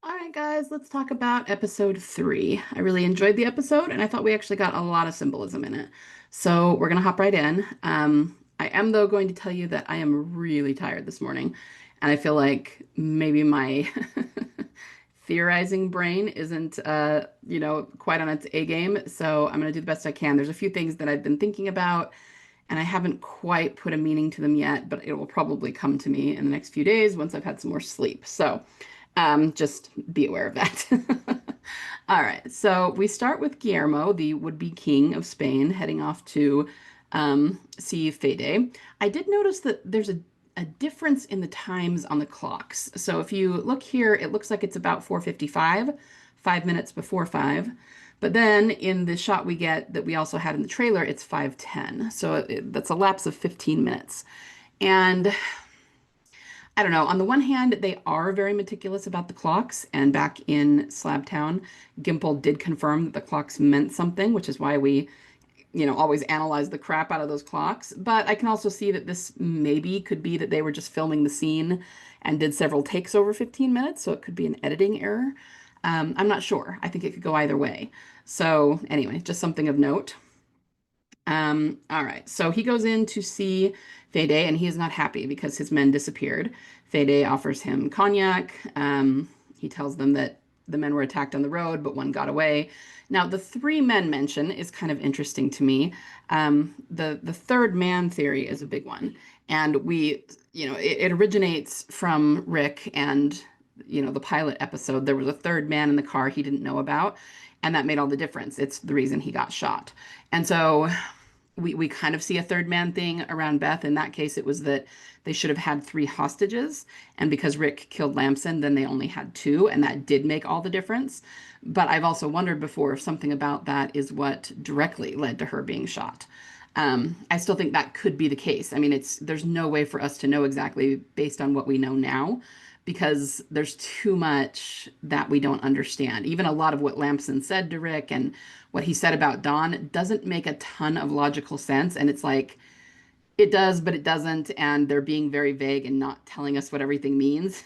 All right, guys, let's talk about episode 3. I really enjoyed the episode, and I thought we actually got a lot of symbolism in it. So we're going to hop right in. I am, though, going to tell you that I am really tired this morning, and I feel like maybe my theorizing brain isn't, quite on its A game. So I'm going to do the best I can. There's a few things that I've been thinking about, and I haven't quite put a meaning to them yet, but it will probably come to me in the next few days once I've had some more sleep. So just be aware of that. All right, so we start with Guillermo, the would-be king of Spain, heading off to see Fede. I did notice that there's a difference in the times on the clocks. So if you look here, it looks like it's about 4:55, 5 minutes before 5. But then in the shot we get that we also had in the trailer, it's 5:10. So that's a lapse of 15 minutes. And I don't know. On the one hand, they are very meticulous about the clocks, and back in Slabtown, Gimple did confirm that the clocks meant something, which is why we, always analyze the crap out of those clocks. But I can also see that this maybe could be that they were just filming the scene and did several takes over 15 minutes, so it could be an editing error. I'm not sure. I think it could go either way. So anyway, just something of note. All right, so he goes in to see Fede, and he is not happy because his men disappeared. Fede offers him cognac. He tells them that the men were attacked on the road, but one got away. Now, the three men mention is kind of interesting to me. The third man theory is a big one, and it originates from Rick and the pilot episode. There was a third man in the car he didn't know about, and that made all the difference. It's the reason he got shot. And so we kind of see a third man thing around Beth. In that case, it was that they should have had three hostages. And because Rick killed Lamson, then they only had two. And that did make all the difference. But I've also wondered before if something about that is what directly led to her being shot. I still think that could be the case. I mean, there's no way for us to know exactly based on what we know now, because there's too much that we don't understand. Even a lot of what Lamson said to Rick and what he said about Dawn doesn't make a ton of logical sense. And it's like, it does, but it doesn't. And they're being very vague and not telling us what everything means.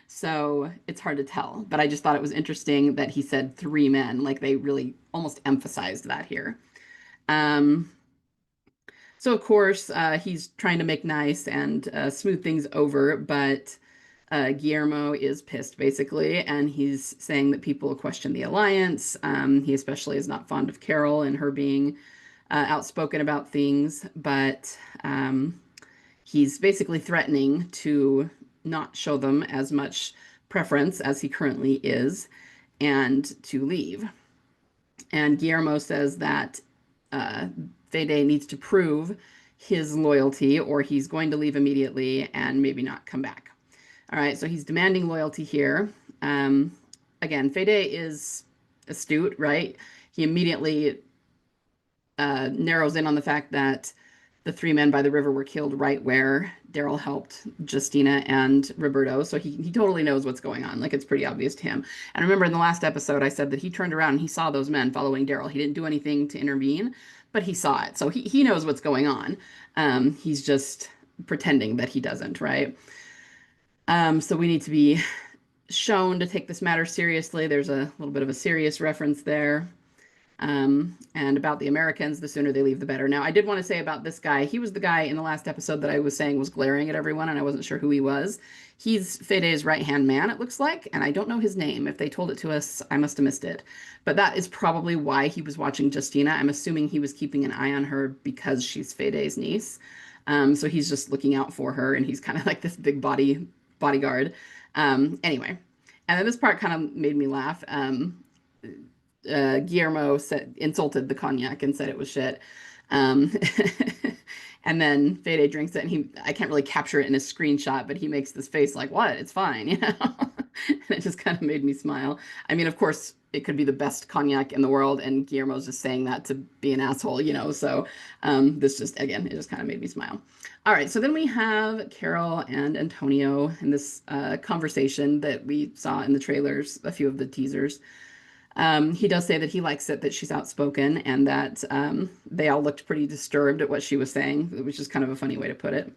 So it's hard to tell. But I just thought it was interesting that he said three men, like they really almost emphasized that here. Um, so of course, he's trying to make nice and smooth things over, but Guillermo is pissed basically, and he's saying that people question the alliance. He especially is not fond of Carol and her being outspoken about things, but he's basically threatening to not show them as much preference as he currently is and to leave. And Guillermo says that uh, Fede needs to prove his loyalty or he's going to leave immediately and maybe not come back. All right, so he's demanding loyalty here. Again, Fede is astute, right? He immediately narrows in on the fact that the three men by the river were killed right where Daryl helped Justina and Roberto. So he totally knows what's going on. Like, it's pretty obvious to him. And remember in the last episode, I said that he turned around and he saw those men following Daryl. He didn't do anything to intervene, but he saw it. So he knows what's going on. He's just pretending that he doesn't, right? So we need to be shown to take this matter seriously. There's a little bit of a serious reference there. And about the Americans, the sooner they leave, the better. Now, I did want to say about this guy, he was the guy in the last episode that I was saying was glaring at everyone, and I wasn't sure who he was. He's Fede's right-hand man, it looks like, and I don't know his name. If they told it to us, I must have missed it. But that is probably why he was watching Justina. I'm assuming he was keeping an eye on her because she's Fede's niece. So he's just looking out for her, and he's kind of like this big bodyguard. Anyway, and then this part kind of made me laugh. Guillermo insulted the cognac and said it was shit. Um, and then Fede drinks it, and I can't really capture it in a screenshot, but he makes this face like, what? It's fine, And it just kind of made me smile. I mean, of course, it could be the best cognac in the world, and Guillermo's just saying that to be an asshole. So this just, again, it just kind of made me smile. All right, so then we have Carol and Antonio in this conversation that we saw in the trailers, a few of the teasers. He does say that he likes it that she's outspoken and that they all looked pretty disturbed at what she was saying, which is kind of a funny way to put it,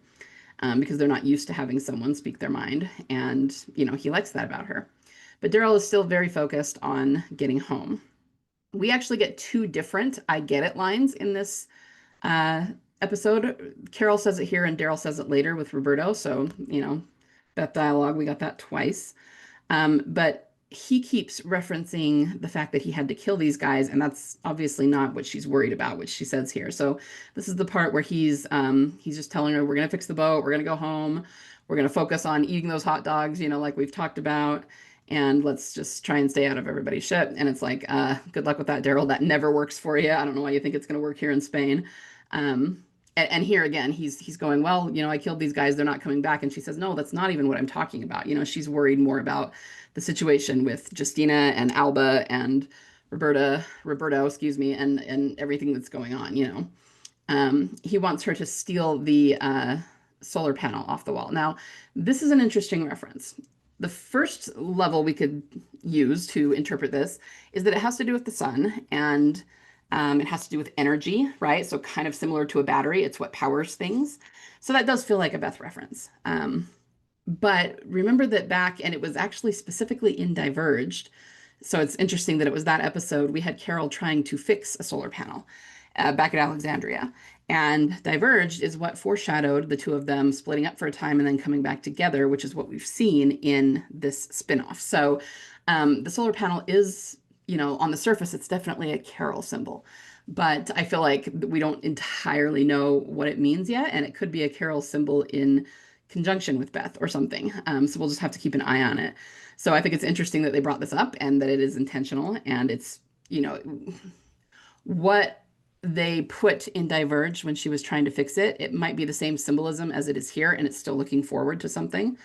because they're not used to having someone speak their mind. And, he likes that about her. But Daryl is still very focused on getting home. We actually get two different I get it lines in this uh, episode. Carol says it here and Daryl says it later with Roberto. So, that dialogue, we got that twice. But he keeps referencing the fact that he had to kill these guys, and that's obviously not what she's worried about, which she says here. So this is the part where he's just telling her, we're gonna fix the boat, we're gonna go home, we're gonna focus on eating those hot dogs, like we've talked about, and let's just try and stay out of everybody's ship. And it's like, good luck with that, Daryl. That never works for you. I don't know why you think it's gonna work here in Spain. And here again, he's going, well, I killed these guys, they're not coming back. And she says, no, that's not even what I'm talking about. She's worried more about the situation with Justina and Alba and Roberto, excuse me, and everything that's going on. He wants her to steal the solar panel off the wall. Now, this is an interesting reference. The first level we could use to interpret this is that it has to do with the sun, and it has to do with energy, right? So kind of similar to a battery. It's what powers things. So that does feel like a Beth reference. But remember that back, and it was actually specifically in Diverged. So it's interesting that it was that episode. We had Carol trying to fix a solar panel back at Alexandria. And Diverged is what foreshadowed the two of them splitting up for a time and then coming back together, which is what we've seen in this spinoff. So the solar panel is, on the surface, it's definitely a Carol symbol. But I feel like we don't entirely know what it means yet. And it could be a Carol symbol in conjunction with Beth or something. So we'll just have to keep an eye on it. So I think it's interesting that they brought this up and that it is intentional. And it's, what they put in Diverge when she was trying to fix it, it might be the same symbolism as it is here, and it's still looking forward to something.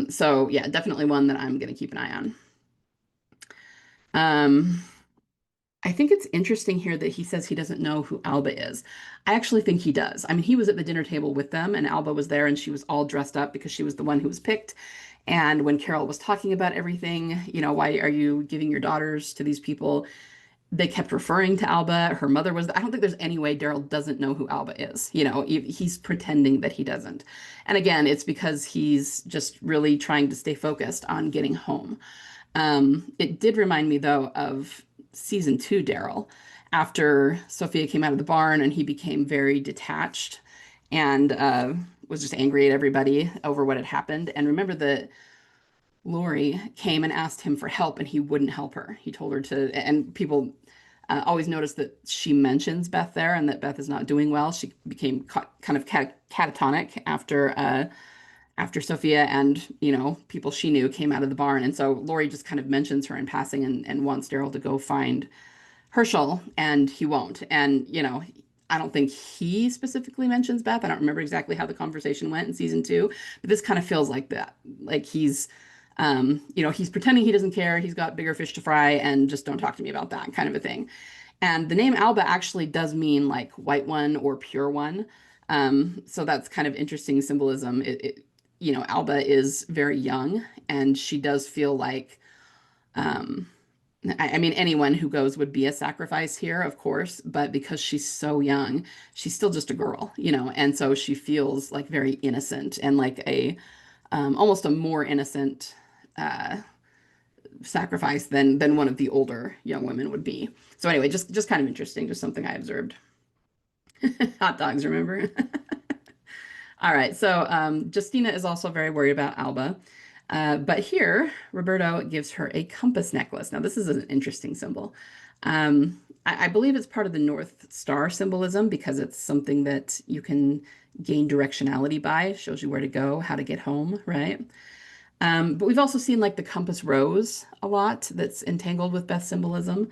So yeah, definitely one that I'm going to keep an eye on. I think it's interesting here that he says he doesn't know who Alba is. I actually think he does. I mean, he was at the dinner table with them, and Alba was there, and she was all dressed up because she was the one who was picked. And when Carol was talking about everything, why are you giving your daughters to these people? They kept referring to Alba. Her mother was. I don't think there's any way Daryl doesn't know who Alba is. He's pretending that he doesn't. And again, it's because he's just really trying to stay focused on getting home. It did remind me, though, of season 2 Daryl, after Sophia came out of the barn and he became very detached and was just angry at everybody over what had happened. And remember that Lori came and asked him for help and he wouldn't help her. He told her to, and people always notice that she mentions Beth there and that Beth is not doing well. She became kind of catatonic after Sophia and, people she knew came out of the barn. And so Lori just kind of mentions her in passing and wants Daryl to go find Herschel, and he won't. And, I don't think he specifically mentions Beth. I don't remember exactly how the conversation went in season 2, but this kind of feels like that. Like he's pretending he doesn't care. He's got bigger fish to fry and just don't talk to me about that kind of a thing. And the name Alba actually does mean like white one or pure one. So that's kind of interesting symbolism. Alba is very young and she does feel like, I mean, anyone who goes would be a sacrifice here, of course, but because she's so young, she's still just a girl, and so she feels like very innocent and like almost a more innocent sacrifice than one of the older young women would be. So anyway, just kind of interesting, just something I observed. Hot dogs, remember? All right, so Justina is also very worried about Alba. But here, Roberto gives her a compass necklace. Now, this is an interesting symbol. I believe it's part of the North Star symbolism because it's something that you can gain directionality by. Shows you where to go, how to get home, right? But we've also seen like the compass rose a lot that's entangled with Beth symbolism.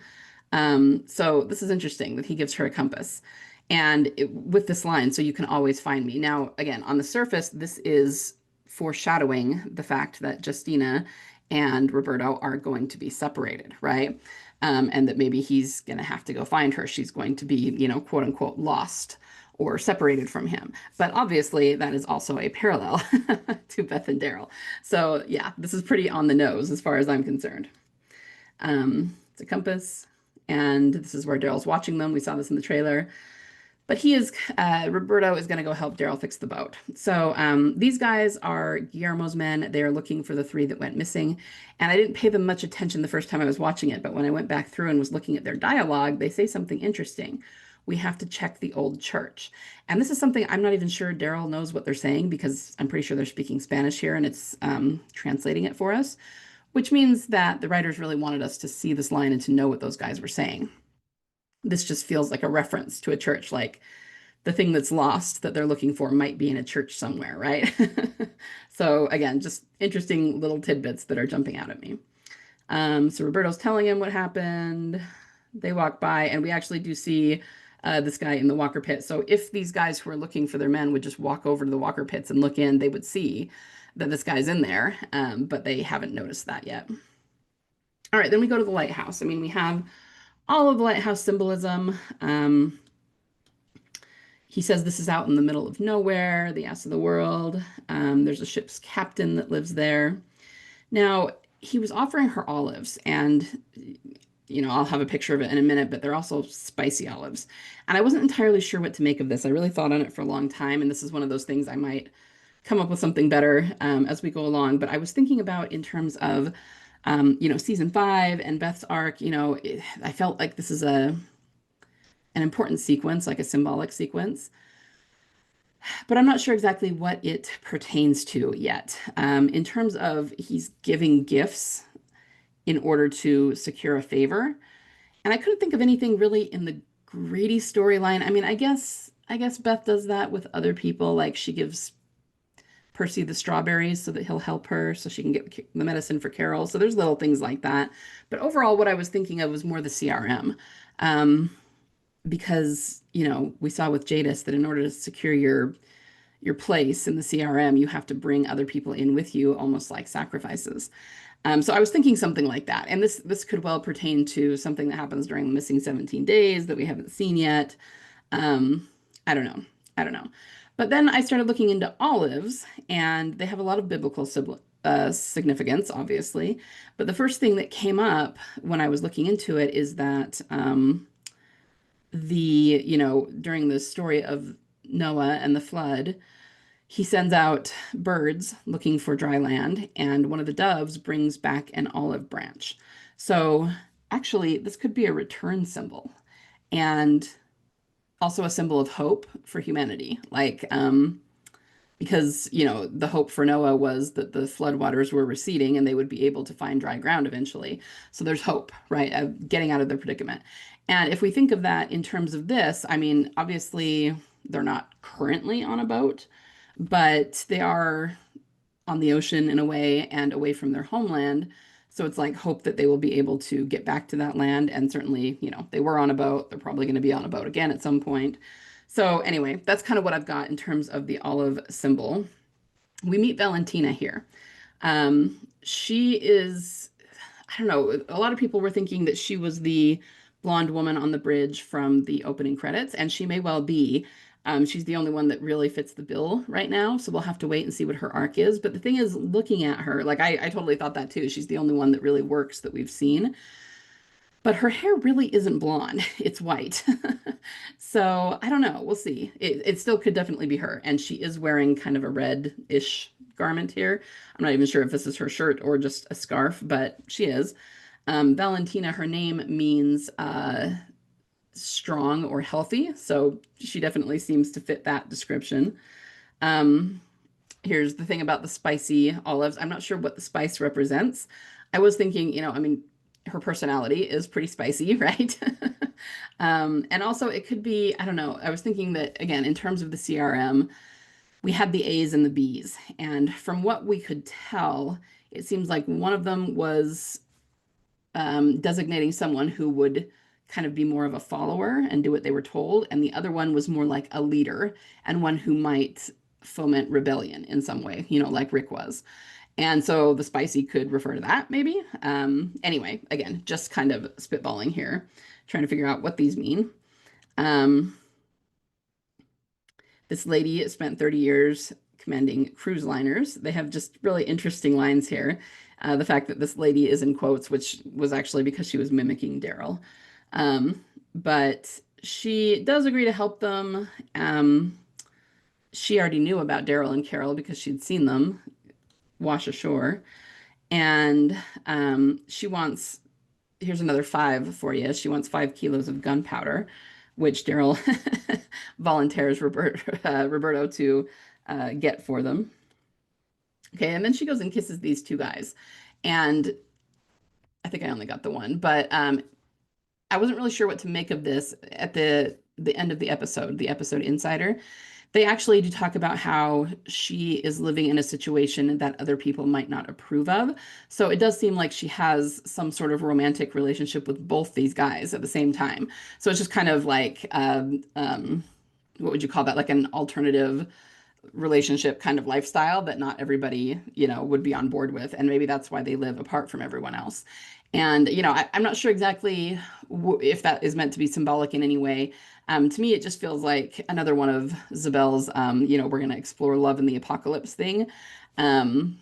So this is interesting that he gives her a compass. And with this line, so you can always find me. Now, again, on the surface, this is foreshadowing the fact that Justina and Roberto are going to be separated, right? And that maybe he's going to have to go find her. She's going to be, quote unquote, lost or separated from him. But obviously, that is also a parallel to Beth and Daryl. So yeah, this is pretty on the nose as far as I'm concerned. It's a compass, and this is where Daryl's watching them. We saw this in the trailer. But Roberto is going to go help Daryl fix the boat. So these guys are Guillermo's men. They are looking for the three that went missing. And I didn't pay them much attention the first time I was watching it, but when I went back through and was looking at their dialogue, they say something interesting. We have to check the old church. And this is something I'm not even sure Daryl knows what they're saying because I'm pretty sure they're speaking Spanish here and it's translating it for us, which means that the writers really wanted us to see this line and to know what those guys were saying. This just feels like a reference to a church, like the thing that's lost that they're looking for might be in a church somewhere, right? So again, just interesting little tidbits that are jumping out at me. So Roberto's telling him what happened. They walk by, and we actually do see this guy in the Walker pit. So if these guys who are looking for their men would just walk over to the Walker pits and look in, they would see that this guy's in there, but they haven't noticed that yet. All right, then we go to the lighthouse. I mean, we have all of the lighthouse symbolism. He says this is out in the middle of nowhere, the ass of the world. There's a ship's captain that lives there. Now, he was offering her olives, and I'll have a picture of it in a minute, but they're also spicy olives. And I wasn't entirely sure what to make of this. I really thought on it for a long time, and this is one of those things I might come up with something better as we go along. But I was thinking about in terms of, season 5 and Beth's arc, I felt like this is an important sequence, like a symbolic sequence. But I'm not sure exactly what it pertains to yet. In terms of he's giving gifts in order to secure a favor. And I couldn't think of anything really in the Grady storyline. I mean, I guess Beth does that with other people. Like she gives Percy the strawberries so that he'll help her so she can get the medicine for Carol. So there's little things like that. But overall, what I was thinking of was more the CRM. Because, we saw with Jadis that in order to secure your place in the CRM, you have to bring other people in with you, almost like sacrifices. So I was thinking something like that. And this could well pertain to something that happens during the missing 17 days that we haven't seen yet. I don't know. I don't know. But then I started looking into olives, and they have a lot of biblical significance, obviously. But the first thing that came up when I was looking into it is that during the story of Noah and the flood, he sends out birds looking for dry land, and one of the doves brings back an olive branch. So actually, this could be a return symbol and also a symbol of hope for humanity. Because, the hope for Noah was that the floodwaters were receding and they would be able to find dry ground eventually. So there's hope, right, of getting out of their predicament. And if we think of that in terms of this, I mean, obviously they're not currently on a boat, but they are on the ocean in a way and away from their homeland. So it's like hope that they will be able to get back to that land. And certainly, they were on a boat. They're probably going to be on a boat again at some point. So anyway, that's kind of what I've got in terms of the olive symbol. We meet Valentina here. She is, I don't know, a lot of people were thinking that she was the blonde woman on the bridge from the opening credits, and she may well be. She's the only one that really fits the bill right now, so we'll have to wait and see what her arc is. But the thing is, looking at her, like I totally thought that too. She's the only one that really works that we've seen. But her hair really isn't blonde, it's white. So I don't know, we'll see. It still could definitely be her. And she is wearing kind of a red-ish garment here. I'm not even sure if this is her shirt or just a scarf, but she is. Valentina, her name means strong or healthy. So she definitely seems to fit that description. Here's the thing about the spicy olives. I'm not sure what the spice represents. I was thinking, her personality is pretty spicy, right? And also it could be, I don't know, I was thinking that, again, in terms of the CRM, we had the A's and the B's. And from what we could tell, it seems like one of them was designating someone who would kind of be more of a follower and do what they were told. And the other one was more like a leader and one who might foment rebellion in some way, like Rick was. And so the spicy could refer to that, maybe. Anyway, again, just kind of spitballing here, trying to figure out what these mean. This lady spent 30 years commanding cruise liners. They have just really interesting lines here. The fact that this lady is in quotes, which was actually because she was mimicking Daryl. But she does agree to help them. Um, she already knew about Daryl and Carol because she'd seen them wash ashore. And she wants, here's another five for you. She wants 5 kilos of gunpowder, which Daryl volunteers Roberto to get for them. Okay, and then she goes and kisses these two guys. And I think I only got the one, but I wasn't really sure what to make of this at the end of the episode Insider. They actually do talk about how she is living in a situation that other people might not approve of. So it does seem like she has some sort of romantic relationship with both these guys at the same time. So it's just kind of like, what would you call that? Like an alternative relationship kind of lifestyle that not everybody, would be on board with. And maybe that's why they live apart from everyone else. And, I'm not sure exactly if that is meant to be symbolic in any way. To me, it just feels like another one of Zabel's, we're going to explore love in the apocalypse thing. Um,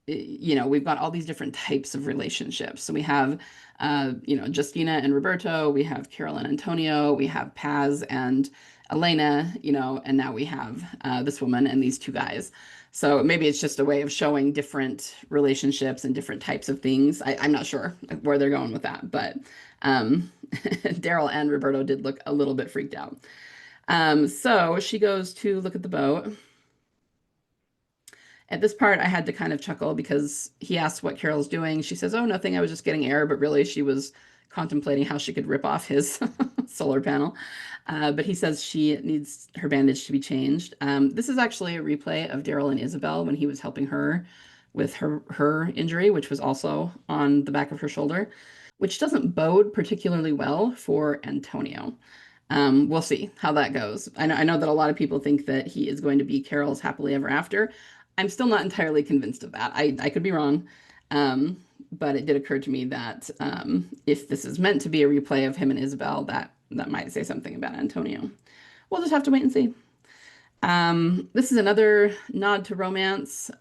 we've got all these different types of relationships. So we have, Justina and Roberto, we have Carol and Antonio, we have Paz and Elena, and now we have this woman and these two guys. So maybe it's just a way of showing different relationships and different types of things. I'm not sure where they're going with that, but Daryl and Roberto did look a little bit freaked out. So she goes to look at the boat. At this part, I had to kind of chuckle because he asks what Carol's doing. She says, "Oh, nothing. I was just getting air," but really she was contemplating how she could rip off his solar panel. But he says she needs her bandage to be changed. This is actually a replay of Daryl and Isabel when he was helping her with her injury, which was also on the back of her shoulder, which doesn't bode particularly well for Antonio. We'll see how that goes. I know that a lot of people think that he is going to be Carol's happily ever after. I'm still not entirely convinced of that. I could be wrong. But it did occur to me that if this is meant to be a replay of him and Isabel, that might say something about Antonio. We'll just have to wait and see. This is another nod to romance.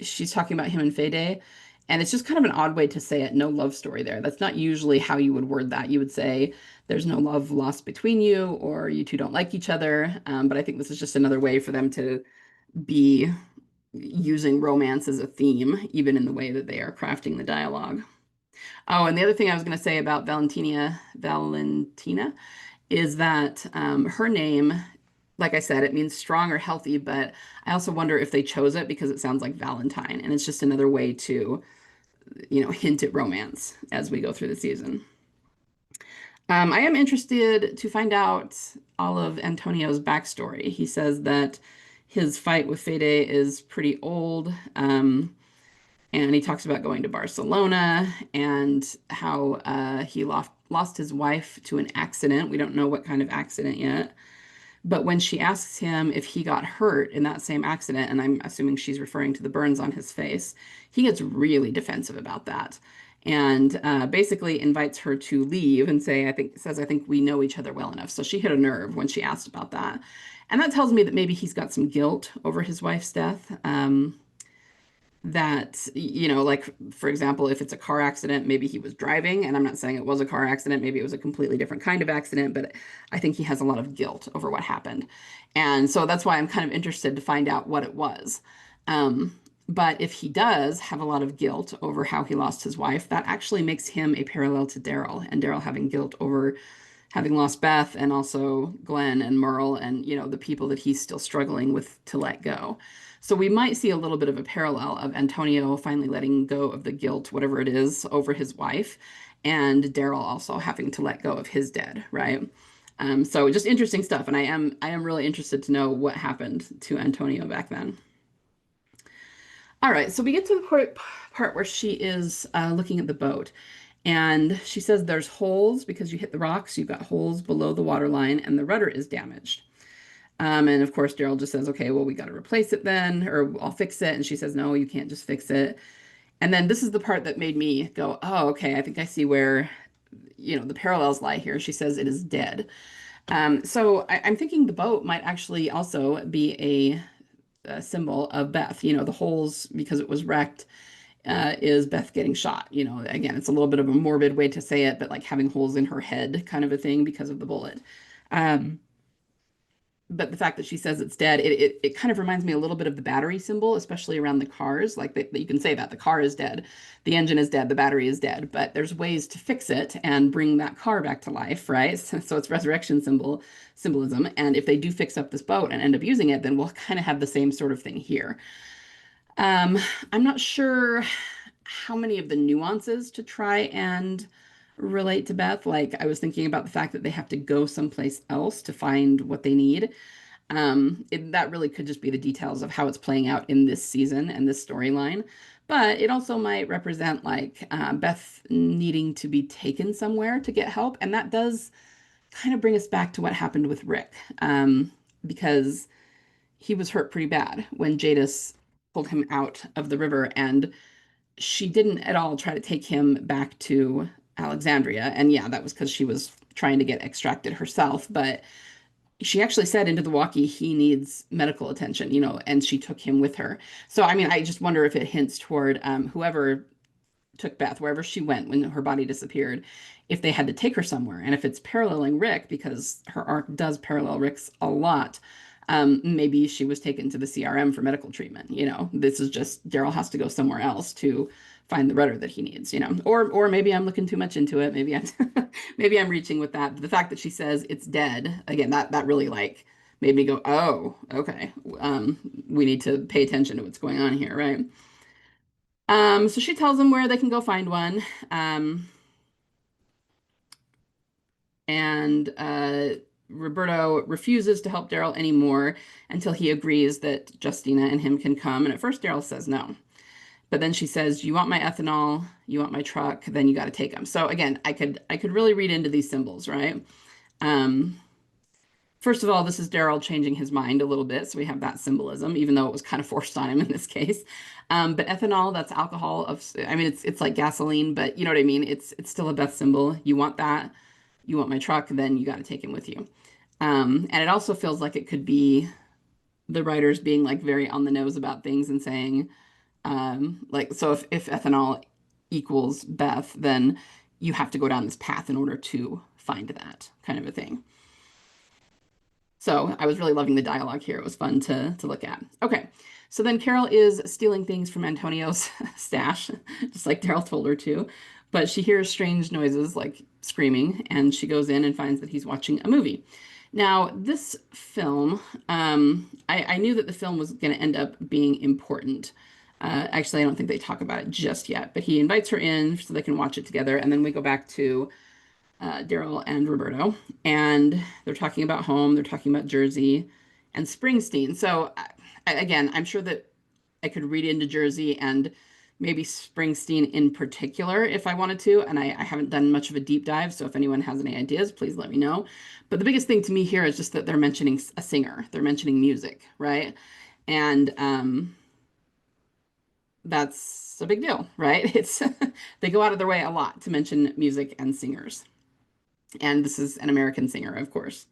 She's talking about him and Fede, and it's just kind of an odd way to say it. No love story there. That's not usually how you would word that. You would say there's no love lost between you, or you two don't like each other. But I think this is just another way for them to be using romance as a theme, even in the way that they are crafting the dialogue. Oh, and the other thing I was going to say about Valentina is that her name, like I said, it means strong or healthy, but I also wonder if they chose it because it sounds like Valentine, and it's just another way to, hint at romance as we go through the season. I am interested to find out all of Antonio's backstory. He says that his fight with Fede is pretty old. And he talks about going to Barcelona and how he lost his wife to an accident. We don't know what kind of accident yet. But when she asks him if he got hurt in that same accident, and I'm assuming she's referring to the burns on his face, he gets really defensive about that and basically invites her to leave and I think we know each other well enough. So she hit a nerve when she asked about that. And that tells me that maybe he's got some guilt over his wife's death. That, like, for example, if it's a car accident, maybe he was driving, and I'm not saying it was a car accident, maybe it was a completely different kind of accident, but I think he has a lot of guilt over what happened. And so that's why I'm kind of interested to find out what it was. But if he does have a lot of guilt over how he lost his wife, that actually makes him a parallel to Daryl, and Daryl having guilt over having lost Beth and also Glenn and Merle and, the people that he's still struggling with to let go. So we might see a little bit of a parallel of Antonio finally letting go of the guilt, whatever it is, over his wife, and Daryl also having to let go of his dead, right? So just interesting stuff, and I am really interested to know what happened to Antonio back then. All right, so we get to the part where she is looking at the boat, and she says there's holes because you hit the rocks. You've got holes below the water line, and the rudder is damaged. And of course, Daryl just says, "Okay, well, we got to replace it then, or I'll fix it." And she says, "No, you can't just fix it." And then this is the part that made me go, "Oh, okay, I think I see where, the parallels lie here." She says it is dead. So I'm thinking the boat might actually also be a symbol of Beth. The holes because it was wrecked is Beth getting shot. You know, again, it's a little bit of a morbid way to say it, but like having holes in her head kind of a thing because of the bullet. Um, but the fact that she says it's dead, it kind of reminds me a little bit of the battery symbol, especially around the cars. Like you can say that the car is dead, the engine is dead, the battery is dead, but there's ways to fix it and bring that car back to life, right? So it's resurrection symbolism. And if they do fix up this boat and end up using it, then we'll kind of have the same sort of thing here. Um, I'm not sure how many of the nuances to try and relate to Beth. Like I was thinking about the fact that they have to go someplace else to find what they need. That really could just be the details of how it's playing out in this season and this storyline. But it also might represent like Beth needing to be taken somewhere to get help. And that does kind of bring us back to what happened with Rick, because he was hurt pretty bad when Jadis pulled him out of the river, and she didn't at all try to take him back to Alexandria. And yeah, that was because she was trying to get extracted herself. But she actually said into the walkie he needs medical attention, you know, and she took him with her. So I mean, I just wonder if it hints toward whoever took Beth, wherever she went when her body disappeared, if they had to take her somewhere. And if it's paralleling Rick, because her arc does parallel Rick's a lot, maybe she was taken to the CRM for medical treatment. You know, this is just Daryl has to go somewhere else to find the rudder that he needs, you know. Or maybe I'm looking too much into it. Maybe I'm maybe I'm reaching with that. But the fact that she says it's dead, again, that really like made me go, oh, okay. We need to pay attention to what's going on here, right? So she tells them where they can go find one. Um, and Roberto refuses to help Daryl anymore until he agrees that Justina and him can come. And at first, Daryl says no. But then she says, "You want my ethanol? You want my truck? Then you got to take them." So again, I could really read into these symbols, right? Um, First of all, this is Daryl changing his mind a little bit, so we have that symbolism, even though it was kind of forced on him in this case. But ethanol, that's alcohol of, I mean, it's like gasoline, but you know what I mean? It's still a Beth symbol. You want that, you want my truck, then you got to take him with you. And it also feels like it could be the writers being like very on the nose about things and saying, like, so if ethanol equals Beth, then you have to go down this path in order to find that kind of a thing. So I was really loving the dialogue here. It was fun to look at. Okay, so then Carol is stealing things from Antonio's stash, just like Daryl told her to. But she hears strange noises like screaming, and she goes in and finds that he's watching a movie. Now, this film, I knew that the film was going to end up being important. Actually, I don't think they talk about it just yet, but he invites her in so they can watch it together. And then we go back to Daryl and Roberto, and they're talking about home, they're talking about Jersey and Springsteen. So again, I'm sure that I could read into Jersey and maybe Springsteen in particular if I wanted to, and I haven't done much of a deep dive, so if anyone has any ideas, please let me know. But the biggest thing to me here is just that they're mentioning a singer, they're mentioning music, right? And that's a big deal, right? It's they go out of their way a lot to mention music and singers. And this is an American singer, of course.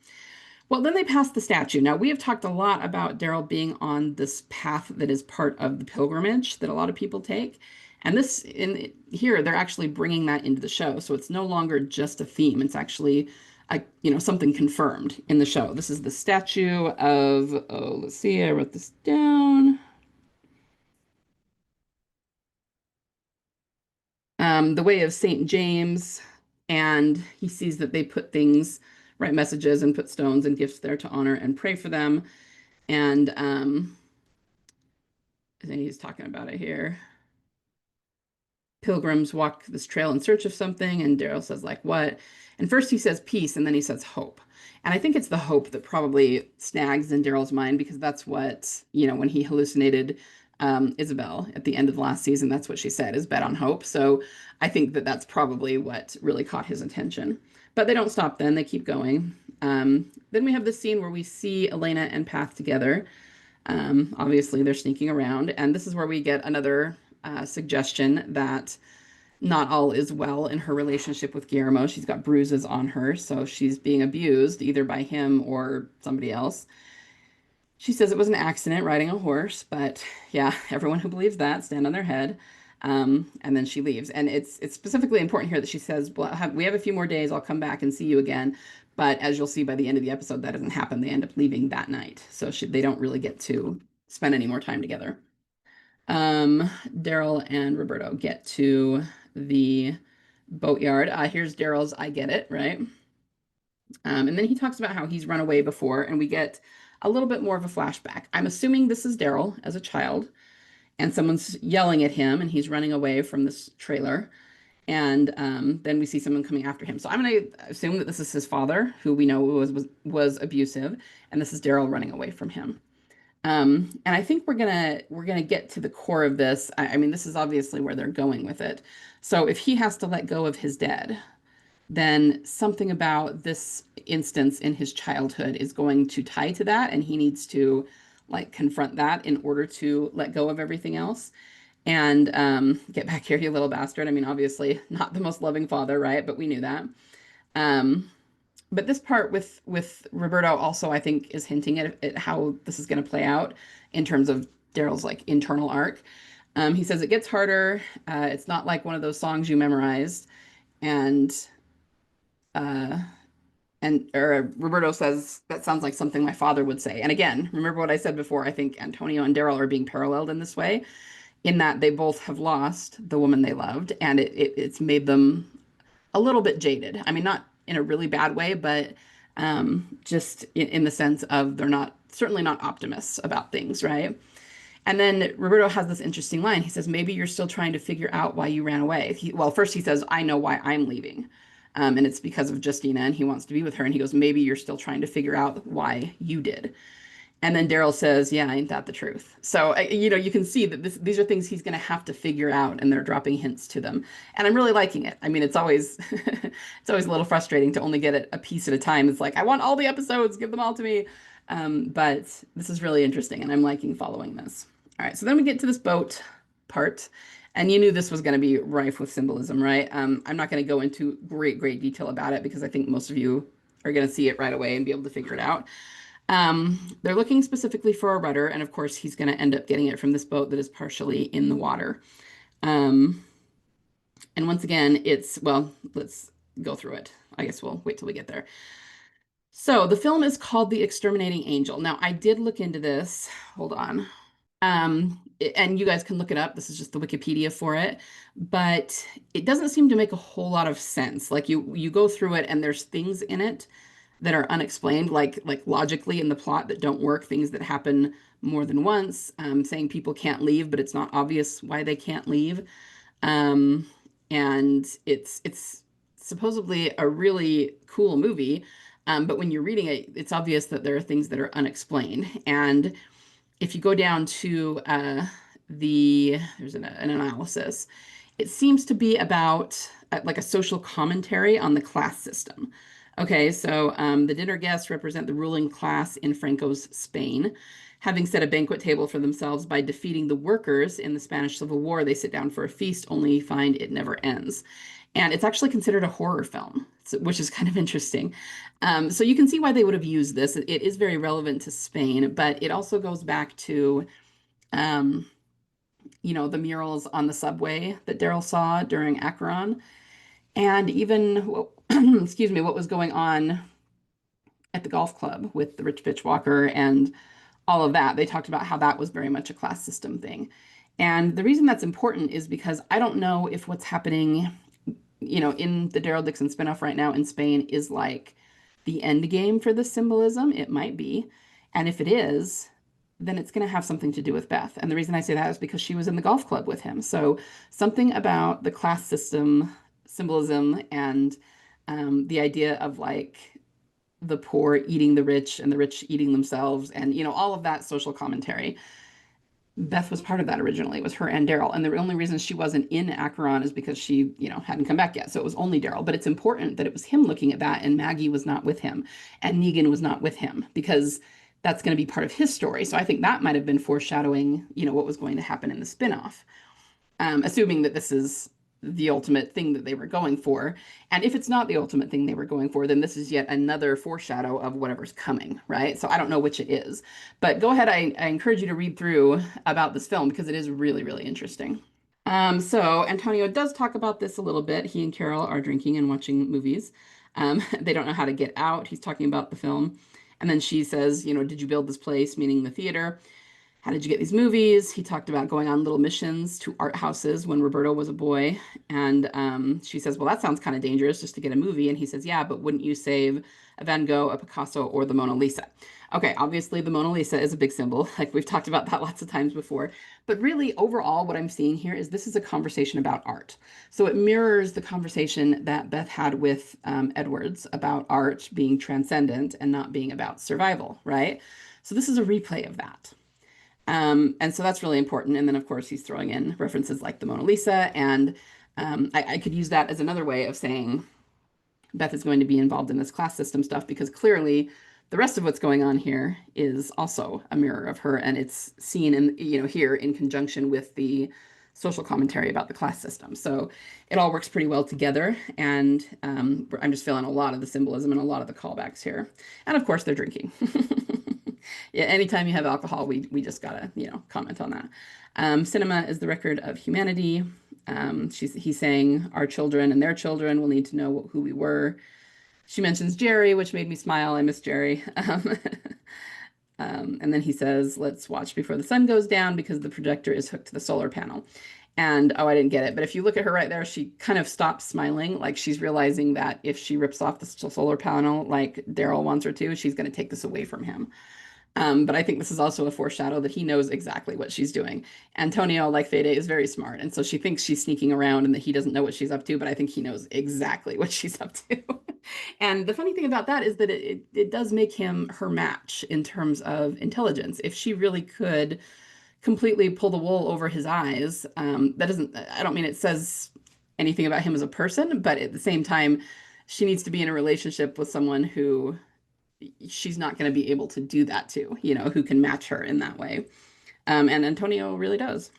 Well, then they passed the statue. Now, we have talked a lot about Daryl being on this path that is part of the pilgrimage that a lot of people take. And this, in here, they're actually bringing that into the show. So it's no longer just a theme. It's actually, something confirmed in the show. This is the statue of, oh, let's see, I wrote this down. The Way of St. James, and he sees that they put things, write messages and put stones and gifts there to honor and pray for them. And I think he's talking about it here. Pilgrims walk this trail in search of something, and Daryl says, like, what? And first he says peace, and then he says hope. And I think it's the hope that probably snags in Daryl's mind because that's what, when he hallucinated Isabel at the end of the last season, that's what she said, is bet on hope. So I think that that's probably what really caught his attention. But they don't stop then, they keep going. Then we have this scene where we see Elena and Path together. Obviously, they're sneaking around, and this is where we get another suggestion that not all is well in her relationship with Guillermo. She's got bruises on her, so she's being abused either by him or somebody else. She says it was an accident riding a horse, but yeah, everyone who believes that stand on their head. And then she leaves. And it's specifically important here that she says, well, we have a few more days. I'll come back and see you again. But as you'll see by the end of the episode, that doesn't happen. They end up leaving that night. So they don't really get to spend any more time together. Daryl and Roberto get to the boatyard. Here's Daryl's I get it, right? And then he talks about how he's run away before, and we get a little bit more of a flashback. I'm assuming this is Daryl as a child, and someone's yelling at him, and he's running away from this trailer. And then we see someone coming after him. So I'm going to assume that this is his father, who we know was abusive, and this is Daryl running away from him. And I think we're gonna get to the core of this. I mean, this is obviously where they're going with it. So if he has to let go of his dad, then something about this instance in his childhood is going to tie to that, and he needs to like confront that in order to let go of everything else. And get back here, you little bastard. I mean, obviously not the most loving father, right? But we knew that. Um, but this part with Roberto also, I think, is hinting at how this is going to play out in terms of Daryl's like internal arc. He says it gets harder. It's not like one of those songs you memorized, and uh, or Roberto says that sounds like something my father would say. And again, remember what I said before. I think Antonio and Daryl are being paralleled in this way, in that they both have lost the woman they loved, and it's made them a little bit jaded. I mean, not in a really bad way, but just in the sense of they're not certainly not optimists about things, right? And then Roberto has this interesting line. He says, maybe you're still trying to figure out why you ran away. Well, first he says, I know why I'm leaving. And it's because of Justina and he wants to be with her. And he goes, maybe you're still trying to figure out why you did. And then Daryl says, yeah, ain't that the truth? So, you can see that these are things he's going to have to figure out, and they're dropping hints to them. And I'm really liking it. I mean, it's always it's always a little frustrating to only get it a piece at a time. It's like, I want all the episodes, give them all to me. But this is really interesting, and I'm liking following this. All right, so then we get to this boat part, and you knew this was going to be rife with symbolism, right? I'm not going to go into great detail about it because I think most of you are going to see it right away and be able to figure it out. They're looking specifically for a rudder, and of course, he's going to end up getting it from this boat that is partially in the water. And once again, well, let's go through it. I guess we'll wait till we get there. So the film is called The Exterminating Angel. Now, I did look into this. Hold on. And you guys can look it up. This is just the Wikipedia for it, but it doesn't seem to make a whole lot of sense. Like you go through it and there's things in it that are unexplained, like logically in the plot that don't work, things that happen more than once, saying people can't leave, but it's not obvious why they can't leave. And it's supposedly a really cool movie, but when you're reading it, it's obvious that there are things that are unexplained. And if you go down to there's an analysis, it seems to be about like a social commentary on the class system. Okay, so the dinner guests represent the ruling class in Franco's Spain. Having set a banquet table for themselves by defeating the workers in the Spanish Civil War, they sit down for a feast, only find it never ends. And it's actually considered a horror film, which is kind of interesting. So you can see why they would have used this. It is very relevant to Spain, but it also goes back to, the murals on the subway that Daryl saw during Acheron. And even, excuse me, what was going on at the golf club with the rich bitch walker and all of that. They talked about how that was very much a class system thing. And the reason that's important is because I don't know if what's happening, in the Daryl Dixon spinoff right now in Spain is like the end game for this symbolism. It might be. And if it is, then it's going to have something to do with Beth. And the reason I say that is because she was in the golf club with him. So something about the class system symbolism and the idea of like the poor eating the rich and the rich eating themselves and all of that social commentary. Beth was part of that originally. It was her and Daryl, and the only reason she wasn't in Acheron is because she hadn't come back yet, so it was only Daryl. But it's important that it was him looking at that, and Maggie was not with him and Negan was not with him, because that's going to be part of his story. So I think that might have been foreshadowing what was going to happen in the spinoff, assuming that this is the ultimate thing that they were going for. And if it's not the ultimate thing they were going for, then this is yet another foreshadow of whatever's coming, right? So I don't know which it is. But go ahead, I encourage you to read through about this film because it is really, really interesting. So Antonio does talk about this a little bit. He and Carol are drinking and watching movies. They don't know how to get out. He's talking about the film. And then she says, did you build this place, meaning the theater? How did you get these movies? He talked about going on little missions to art houses when Roberto was a boy. And she says, well, that sounds kind of dangerous just to get a movie. And he says, yeah, but wouldn't you save a Van Gogh, a Picasso, or the Mona Lisa? Okay, obviously the Mona Lisa is a big symbol. Like we've talked about that lots of times before. But really, overall, what I'm seeing here is this is a conversation about art. So it mirrors the conversation that Beth had with Edwards about art being transcendent and not being about survival, right? So this is a replay of that. And so that's really important. And then, of course, he's throwing in references like the Mona Lisa. And I could use that as another way of saying Beth is going to be involved in this class system stuff because clearly the rest of what's going on here is also a mirror of her. And it's seen in, here in conjunction with the social commentary about the class system. So it all works pretty well together. And I'm just feeling a lot of the symbolism and a lot of the callbacks here. And of course, they're drinking. Yeah, anytime you have alcohol, we just gotta, comment on that. Cinema is the record of humanity. He's saying our children and their children will need to know who we were. She mentions Jerry, which made me smile. I miss Jerry. And then he says, let's watch before the sun goes down because the projector is hooked to the solar panel. And oh, I didn't get it. But if you look at her right there, she kind of stops smiling, like she's realizing that if she rips off the solar panel, like Daryl wants her to, she's going to take this away from him. But I think this is also a foreshadow that he knows exactly what she's doing. Antonio, like Fede, is very smart. And so she thinks she's sneaking around and that he doesn't know what she's up to, but I think he knows exactly what she's up to. And the funny thing about that is that it does make him her match in terms of intelligence. If she really could completely pull the wool over his eyes, I don't mean it says anything about him as a person, but at the same time, she needs to be in a relationship with someone who she's not going to be able to do that to, who can match her in that way. And Antonio really does.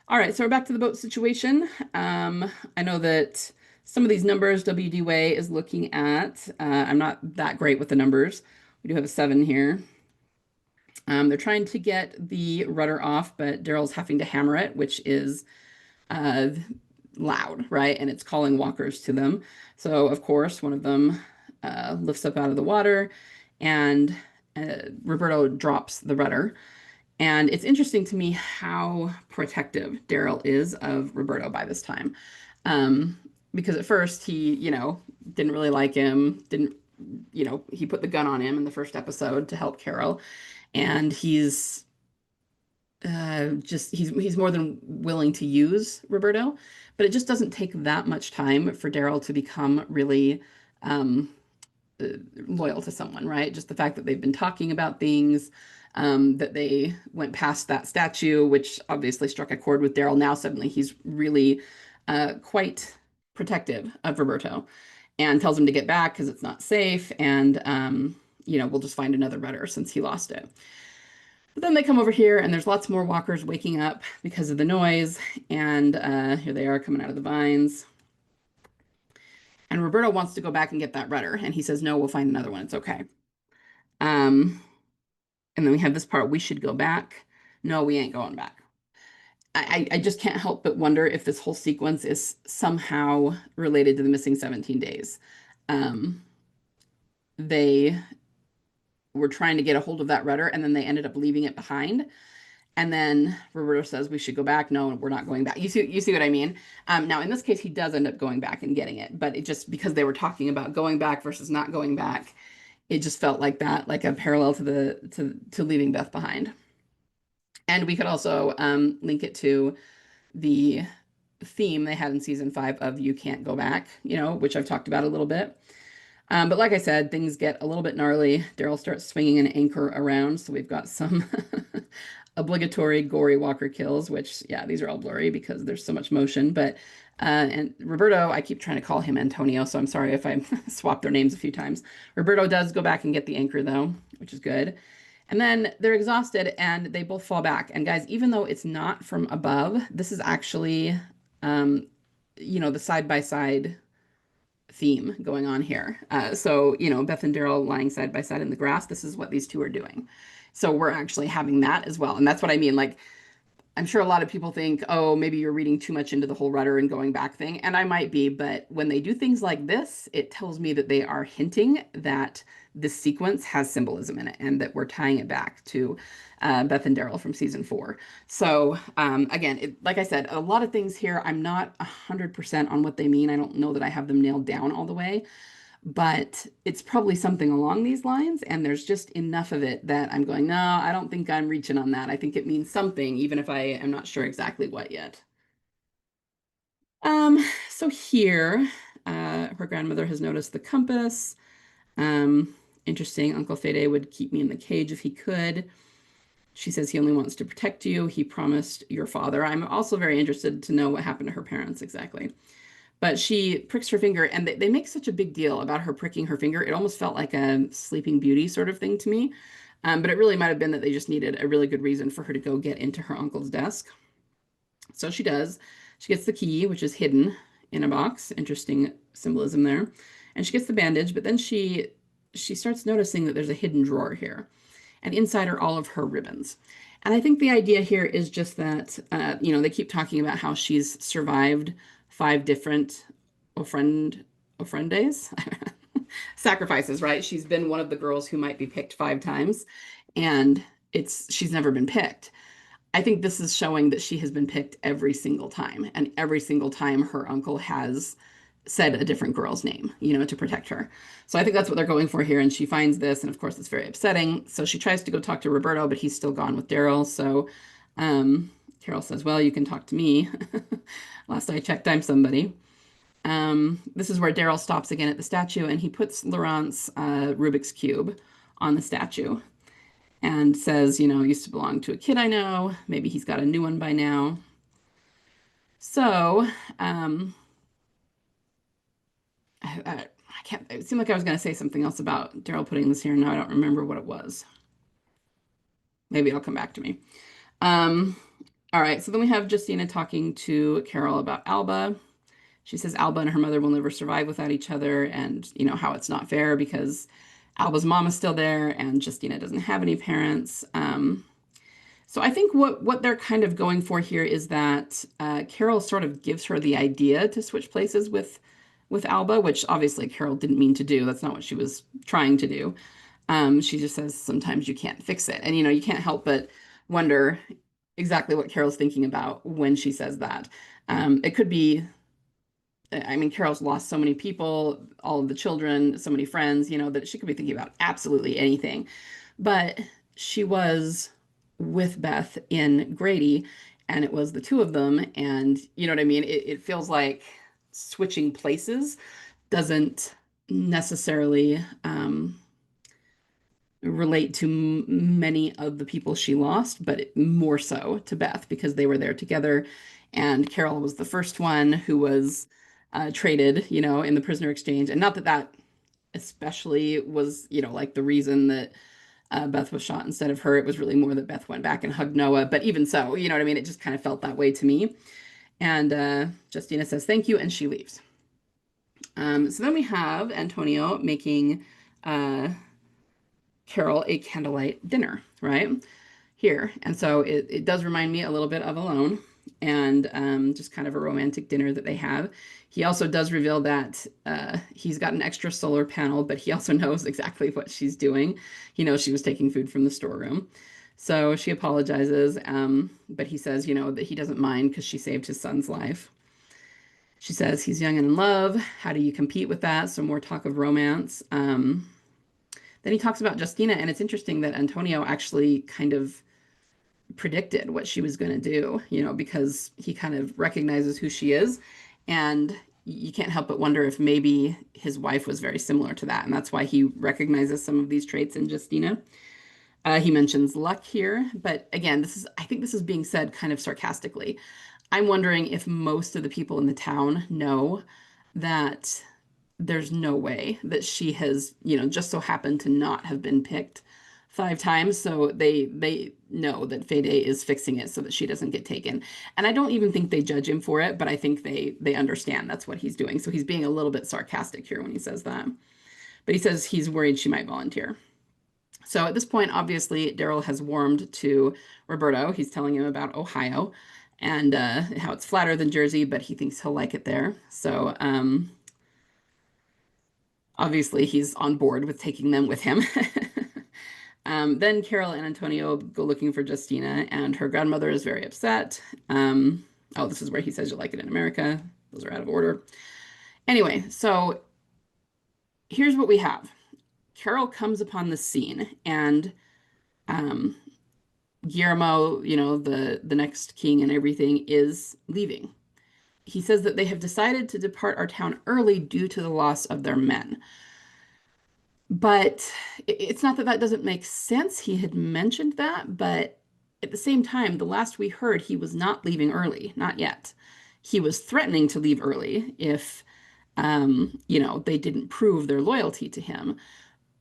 All right, so we're back to the boat situation. I know that some of these numbers W.D. Way is looking at. I'm not that great with the numbers. We do have a 7 here. They're trying to get the rudder off, but Daryl's having to hammer it, which is loud, right? And it's calling walkers to them. So, of course, one of them lifts up out of the water, and Roberto drops the rudder. And it's interesting to me how protective Daryl is of Roberto by this time. Because at first he, didn't really like him, he put the gun on him in the first episode to help Carol. And he's he's more than willing to use Roberto, but it just doesn't take that much time for Daryl to become really loyal to someone, right? Just the fact that they've been talking about things, that they went past that statue, which obviously struck a chord with Daryl. Now suddenly he's really quite protective of Roberto and tells him to get back because it's not safe. And, we'll just find another rudder since he lost it. But then they come over here and there's lots more walkers waking up because of the noise. And here they are coming out of the vines. And Roberto wants to go back and get that rudder. And he says, no, we'll find another one. It's okay. And then we have this part, we should go back. No, we ain't going back. I just can't help but wonder if this whole sequence is somehow related to the missing 17 days. They were trying to get a hold of that rudder and then they ended up leaving it behind. And then Roberto says, we should go back. No, we're not going back. You see what I mean? Now, in this case, he does end up going back and getting it. But it just, because they were talking about going back versus not going back, it just felt like that, like a parallel to leaving Beth behind. And we could also link it to the theme they had in season 5 of You Can't Go Back, which I've talked about a little bit. But like I said, things get a little bit gnarly. Daryl starts swinging an anchor around. So we've got some obligatory gory walker kills, which, yeah, these are all blurry because there's so much motion. But, and Roberto, I keep trying to call him Antonio, so I'm sorry if I swapped their names a few times. Roberto does go back and get the anchor, though, which is good. And then they're exhausted and they both fall back. And guys, even though it's not from above, this is actually, the side-by-side theme going on here. So, Beth and Daryl lying side by side in the grass, this is what these two are doing. So we're actually having that as well. And that's what I mean. Like, I'm sure a lot of people think, oh, maybe you're reading too much into the whole rudder and going back thing. And I might be, but when they do things like this, it tells me that they are hinting that this sequence has symbolism in it and that we're tying it back to Beth and Daryl from season 4. So, again, like I said, a lot of things here, I'm not 100% on what they mean. I don't know that I have them nailed down all the way, but it's probably something along these lines. And there's just enough of it that I'm going, no, I don't think I'm reaching on that. I think it means something, even if I am not sure exactly what yet. So here, her grandmother has noticed the compass. Um, Interesting. Uncle Fede would keep me in the cage if he could. She says he only wants to protect you. He promised your father. I'm also very interested to know what happened to her parents exactly. But she pricks her finger, and they make such a big deal about her pricking her finger. It almost felt like a Sleeping Beauty sort of thing to me. But it really might have been that they just needed a really good reason for her to go get into her uncle's desk. So she does. She gets the key, which is hidden in a box. Interesting symbolism there. And she gets the bandage, but then she starts noticing that there's a hidden drawer here, and inside are all of her ribbons. And I think the idea here is just that, they keep talking about how she's survived 5 different ofrendes, sacrifices, right? She's been one of the girls who might be picked 5 times, and she's never been picked. I think this is showing that she has been picked every single time, and every single time her uncle has said a different girl's name, to protect her. So I think that's what they're going for here. And she finds this, and of course, it's very upsetting. So she tries to go talk to Roberto, but he's still gone with Daryl. So Carol says, well, you can talk to me. Last I checked, I'm somebody. This is where Daryl stops again at the statue, and he puts Laurent's Rubik's Cube on the statue and says, used to belong to a kid I know. Maybe he's got a new one by now. So, I can't, it seemed like I was going to say something else about Daryl putting this here. Now I don't remember what it was. Maybe it'll come back to me. Um, all right. So then we have Justina talking to Carol about Alba. She says Alba and her mother will never survive without each other, and how it's not fair because Alba's mom is still there and Justina doesn't have any parents. So I think what they're kind of going for here is that Carol sort of gives her the idea to switch places with Alba, which obviously Carol didn't mean to do. That's not what she was trying to do. She just says sometimes you can't fix it, and you can't help but wonder exactly what Carol's thinking about when she says that. It could be, I mean, Carol's lost so many people, all of the children, so many friends, that she could be thinking about absolutely anything. But she was with Beth in Grady, and it was the two of them. And you know what I mean? It feels like switching places doesn't necessarily relate to many of the people she lost, but more so to Beth because they were there together. And Carol was the first one who was traded, in the prisoner exchange. And not that that especially was, like the reason that Beth was shot instead of her. It was really more that Beth went back and hugged Noah. But even so, you know what I mean? It just kind of felt that way to me. And Justina says thank you, and she leaves. So then we have Antonio making Carol a candlelight dinner, right? Here. And so it does remind me a little bit of Alone, and just kind of a romantic dinner that they have. He also does reveal that he's got an extra solar panel, but he also knows exactly what she's doing. He knows she was taking food from the storeroom. So she apologizes, but he says, that he doesn't mind because she saved his son's life. She says he's young and in love. How do you compete with that? So more talk of romance. Then he talks about Justina, and it's interesting that Antonio actually kind of predicted what she was going to do, because he kind of recognizes who she is. And you can't help but wonder if maybe his wife was very similar to that. And that's why he recognizes some of these traits in Justina. He mentions luck here, but again, I think this is being said kind of sarcastically. I'm wondering if most of the people in the town know that there's no way that she has, just so happened to not have been picked 5 times. So they know that Fede is fixing it so that she doesn't get taken. And I don't even think they judge him for it, but I think they understand that's what he's doing. So he's being a little bit sarcastic here when he says that. But he says he's worried she might volunteer. So at this point, obviously, Daryl has warmed to Roberto. He's telling him about Ohio and how it's flatter than Jersey, but he thinks he'll like it there. So obviously, he's on board with taking them with him. Then Carol and Antonio go looking for Justina, and her grandmother is very upset. Oh, this is where he says you like it in America. Those are out of order. Anyway, so here's what we have. Carol comes upon the scene, and um, Guillermo, the next king and everything, is leaving. He says that they have decided to depart our town early due to the loss of their men. But it's not that that doesn't make sense. He had mentioned that, but at the same time, the last we heard, he was not leaving early, not yet. He was threatening to leave early if, they didn't prove their loyalty to him,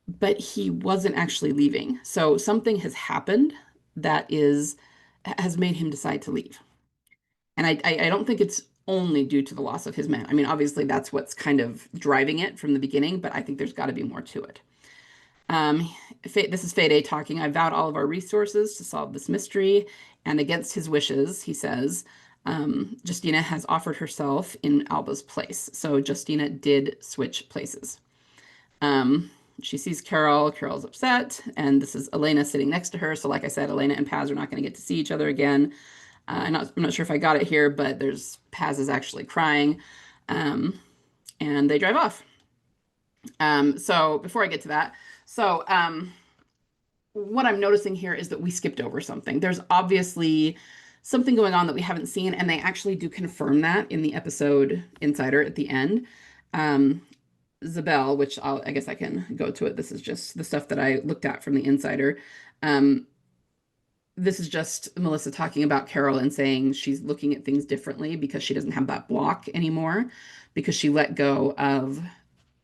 but he wasn't actually leaving. So something has happened that has made him decide to leave. And I don't think it's only due to the loss of his men. I mean, obviously that's what's kind of driving it from the beginning, but I think there's got to be more to it. This is Fede talking. I vowed all of our resources to solve this mystery, and against his wishes, he says, Justina has offered herself in Alba's place. So Justina did switch places. She sees Carol. Carol's upset, and this is Elena sitting next to her. So, like I said, Elena and Paz are not going to get to see each other again. I'm not sure if I got it here, but Paz is actually crying, and they drive off. So before I get to that, so what I'm noticing here is that we skipped over something. There's obviously something going on that we haven't seen, and they actually do confirm that in the episode Insider at the end. Zabel, which I guess I can go to it. This is just the stuff that I looked at from the Insider. This is just Melissa talking about Carol and saying she's looking at things differently because she doesn't have that block anymore, because she let go of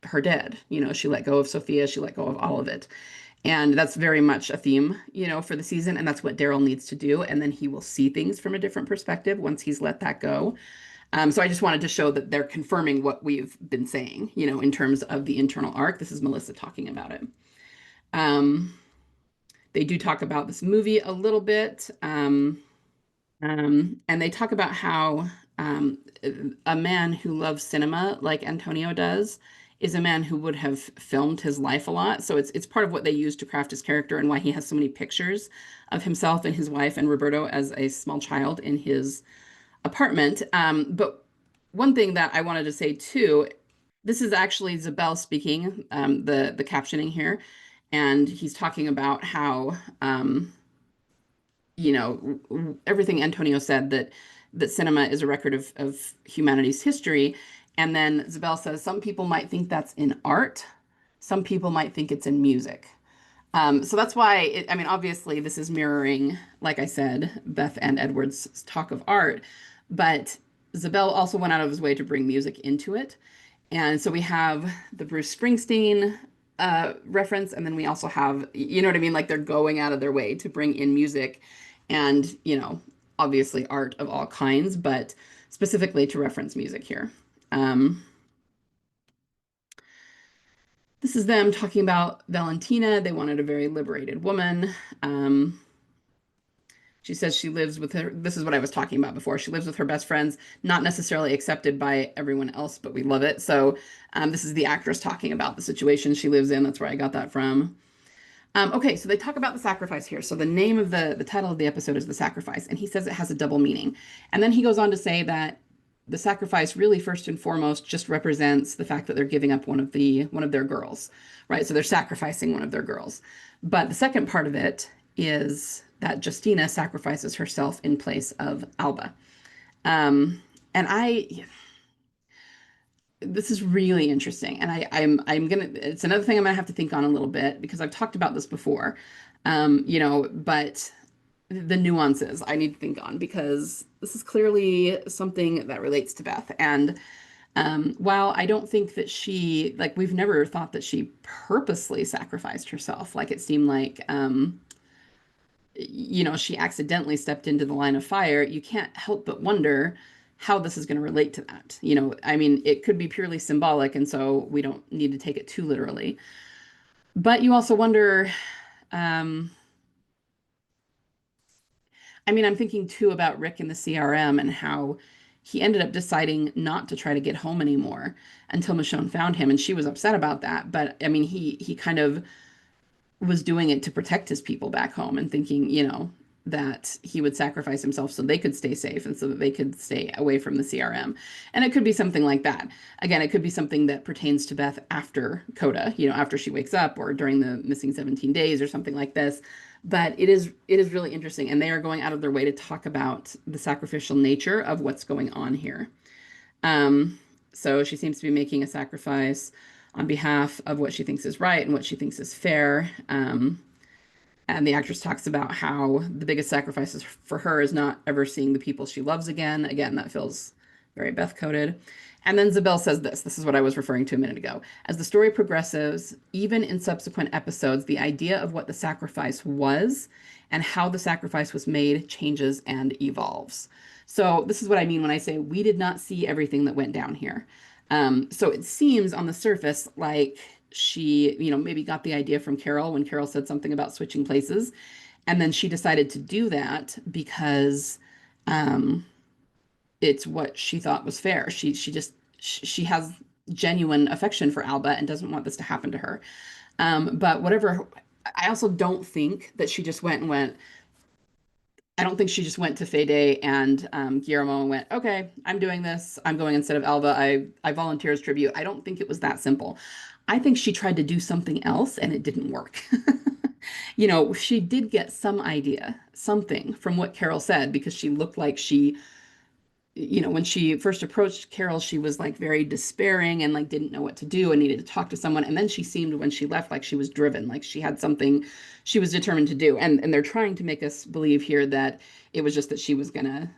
her dead. She let go of Sophia, she let go of all of it. And that's very much a theme, for the season. And that's what Daryl needs to do. And then he will see things from a different perspective once he's let that go. So I just wanted to show that they're confirming what we've been saying, in terms of the internal arc. This is Melissa talking about it. They do talk about this movie a little bit. And they talk about how a man who loves cinema, like Antonio does, is a man who would have filmed his life a lot. So it's part of what they use to craft his character and why he has so many pictures of himself and his wife and Roberto as a small child in his apartment. But one thing that I wanted to say too, this is actually Zabel speaking, the captioning here, and he's talking about how everything Antonio said, that cinema is a record of humanity's history. And then Zabel says, some people might think that's in art. Some people might think it's in music. So that's why, obviously this is mirroring, like I said, Beth and Edward's talk of art, but Zabel also went out of his way to bring music into it. And so we have the Bruce Springsteen reference, and then we also have, you know what I mean? Like they're going out of their way to bring in music and, obviously art of all kinds, but specifically to reference music here. This is them talking about Valentina. They wanted a very liberated woman. She says she lives with her. This is what I was talking about before. She lives with her best friends, not necessarily accepted by everyone else, but we love it. So this is the actress talking about the situation she lives in. That's where I got that from. Okay, so they talk about the sacrifice here. So the name of the title of the episode is The Sacrifice, and he says it has a double meaning. And then he goes on to say that the sacrifice really first and foremost just represents the fact that they're giving up one of their girls, right? So they're sacrificing one of their girls. But the second part of it is that Justina sacrifices herself in place of Alba. And this is really interesting. And it's another thing I'm gonna have to think on a little bit because I've talked about this before. But the nuances I need to think on because this is clearly something that relates to Beth. And while I don't think that we've never thought that she purposely sacrificed herself, like it seemed like, she accidentally stepped into the line of fire, you can't help but wonder how this is going to relate to that. It could be purely symbolic, and so we don't need to take it too literally. But you also wonder, Um, I mean, I'm thinking too about Rick in the CRM and how he ended up deciding not to try to get home anymore until Michonne found him, and she was upset about that. But I mean, he kind of was doing it to protect his people back home and thinking, that he would sacrifice himself so they could stay safe and so that they could stay away from the CRM. And it could be something like that. Again, it could be something that pertains to Beth after Coda, after she wakes up or during the missing 17 days or something like this. But it is really interesting. And they are going out of their way to talk about the sacrificial nature of what's going on here. Um, so she seems to be making a sacrifice on behalf of what she thinks is right and what she thinks is fair. And the actress talks about how the biggest sacrifices for her is not ever seeing the people she loves again. Again, that feels very Beth coded. And then Zabel says this. This is what I was referring to a minute ago. As the story progresses, even in subsequent episodes, the idea of what the sacrifice was and how the sacrifice was made changes and evolves. So this is what I mean when I say we did not see everything that went down here. So it seems on the surface like she, maybe got the idea from Carol when Carol said something about switching places. And then she decided to do that because um, it's what she thought was fair. She has genuine affection for Alba and doesn't want this to happen to her. But whatever, I also don't think that she just went. I don't think she just went to Fede and Guillermo and went, okay, I'm doing this. I'm going instead of Alba. I volunteer as tribute. I don't think it was that simple. I think she tried to do something else and it didn't work. She did get some idea, something from what Carol said because she looked like when she first approached Carol, she was like very despairing and like didn't know what to do and needed to talk to someone. And then she seemed when she left like she was driven, like she had something she was determined to do. And they're trying to make us believe here that it was just that she was gonna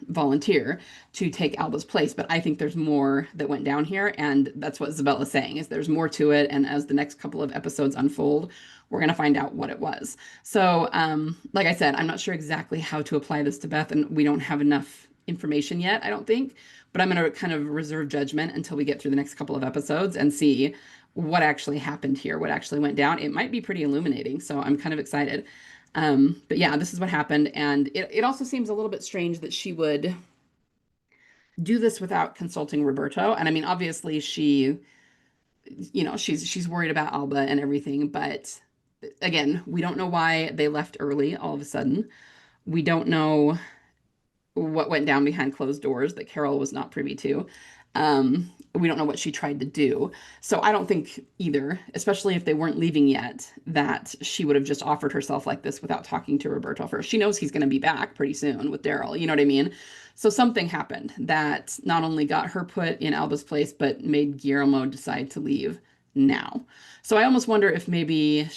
volunteer to take Alba's place. But I think there's more that went down here, and that's what Isabella's saying is there's more to it. And as the next couple of episodes unfold, we're gonna find out what it was. So, like I said, I'm not sure exactly how to apply this to Beth, and we don't have enough information yet, I don't think, but I'm going to kind of reserve judgment until we get through the next couple of episodes and see what actually happened here, what actually went down. It might be pretty illuminating, so I'm kind of excited. But yeah, this is what happened, and it also seems a little bit strange that she would do this without consulting Roberto. And I mean, obviously she's worried about Alba and everything, but again, we don't know why they left early all of a sudden. We don't know what went down behind closed doors that Carol was not privy to. We don't know what she tried to do. So I don't think either, especially if they weren't leaving yet, that she would have just offered herself like this without talking to Roberto first. She knows he's going to be back pretty soon with Daryl. You know what I mean? So something happened that not only got her put in Alba's place, but made Guillermo decide to leave now. So I almost wonder if maybe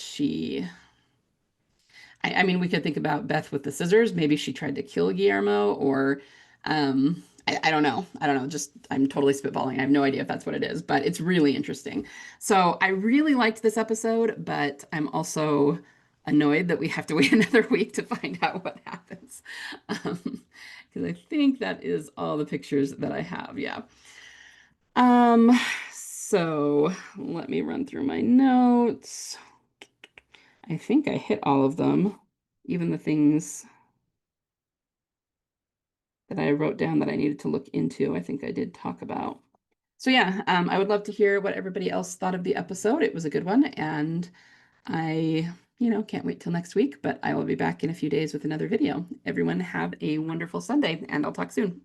I mean, we could think about Beth with the scissors. Maybe she tried to kill Guillermo, or I don't know. I don't know. Just I'm totally spitballing. I have no idea if that's what it is, but it's really interesting. So I really liked this episode, but I'm also annoyed that we have to wait another week to find out what happens. Because I think that is all the pictures that I have. Yeah. So let me run through my notes. I think I hit all of them, even the things that I wrote down that I needed to look into. I think I did talk about. So yeah, I would love to hear what everybody else thought of the episode. It was a good one, and I, can't wait till next week, but I will be back in a few days with another video. Everyone have a wonderful Sunday, and I'll talk soon.